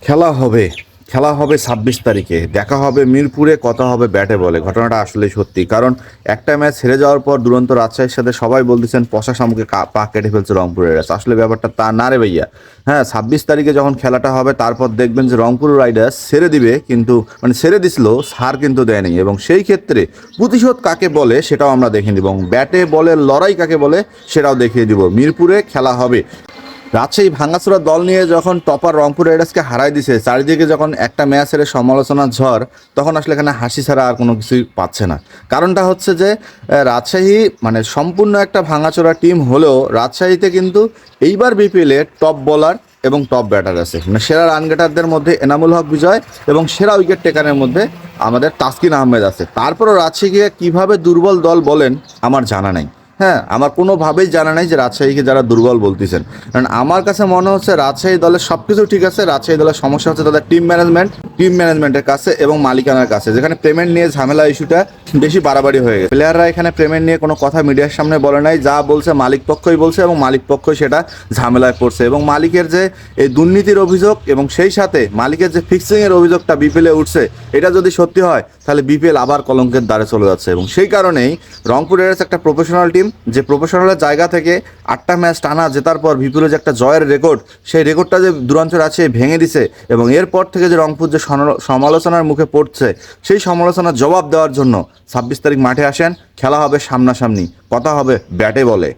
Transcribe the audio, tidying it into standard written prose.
খেলা হবে 26 তারিখে, দেখা হবে মিরপুরে, কথা হবে ব্যাটে বলে। ঘটনাটা আসলে সত্যি, কারণ একটা ম্যাচ হেরে যাওয়ার পর দুরন্ত রাজশাহীর সাথে সবাই বলতেছেন পশা শামুকে পা কেটে ফেলছে রংপুরের রাইডার্স। আসলে ব্যাপারটা তা না রে ভাইয়া। হ্যাঁ, 26 তারিখে যখন খেলাটা হবে তারপর দেখবেন যে রংপুর রাইডার্স ছেড়ে দিবে, কিন্তু মানে ছেড়ে দিছিল, সার কিন্তু দেয়নি। এবং সেই ক্ষেত্রে প্রতিশোধ কাকে বলে সেটাও আমরা দেখে নিব, এবং ব্যাটে বলে লড়াই কাকে বলে সেটাও দেখিয়ে দিব। মিরপুরে খেলা হবে। রাজশাহী ভাঙাচোরা দল নিয়ে যখন টপার রংপুর রাইডার্সকে হারাই দিছে, চারিদিকে যখন একটা ম্যাচের সমালোচনার ঝড়, তখন আসলে এখানে হাসি ছাড়া আর কোনো কিছুই পাচ্ছে না। কারণটা হচ্ছে যে রাজশাহী মানে সম্পূর্ণ একটা ভাঙাচোরা টিম হলেও রাজশাহীতে কিন্তু এইবার বিপিএলে টপ বোলার এবং টপ ব্যাটার আছে। মানে সেরা রান গেটারদের মধ্যে এনামুল হক বিজয় এবং সেরা উইকেট টেকারের মধ্যে আমাদের তাসকিন আহমেদ আছে। তারপরও রাজশাহীকে কীভাবে দুর্বল দল বলেন আমার জানা নেই। হ্যাঁ, আমার কোনোভাবেই জানা নাই যে রাজশাহীকে যারা দুর্বল বলতেছেন। কারণ আমার কাছে মনে হচ্ছে রাজশাহী দলের সব কিছু ঠিক আছে, রাজশাহী দলের সমস্যা হচ্ছে তাদের টিম ম্যানেজমেন্টের কাছে এবং মালিকানার কাছে, যেখানে পেমেন্ট নিয়ে ঝামেলা ইস্যুটা বেশি বাড়াবাড়ি হয়ে গেছে। প্লেয়াররা এখানে পেমেন্ট নিয়ে কোনো কথা মিডিয়ার সামনে বলে নাই, যা বলছে মালিক পক্ষই বলছে এবং মালিক পক্ষই সেটা ঝামেলায় পড়ছে। এবং মালিকের যে এই দুর্নীতির অভিযোগ এবং সেই সাথে মালিকের যে ফিক্সিংয়ের অভিযোগটা বিপিএলে উঠছে, এটা যদি সত্যি হয় তাহলে বিপিএল আবার কলঙ্কের দ্বারে চলে যাচ্ছে। এবং সেই কারণেই রংপুর রাইডার্স একটা প্রফেশনাল টিম, যে প্রফেশনালের জায়গা থেকে 8টা ম্যাচ টানা জেতার পর বিপুলে যে একটা জয়ের রেকর্ড, সেই রেকর্ডটা যে দূরান্তর আছে ভেঙে দিছে। এবং এরপর থেকে যে রংপুর যে সমালোচনার মুখে পড়ছে, সেই সমালোচনার জবাব দেওয়ার জন্য 26 তারিখ মাঠে আসেন, খেলা হবে সামনাসামনি, কথা হবে ব্যাটে বলে।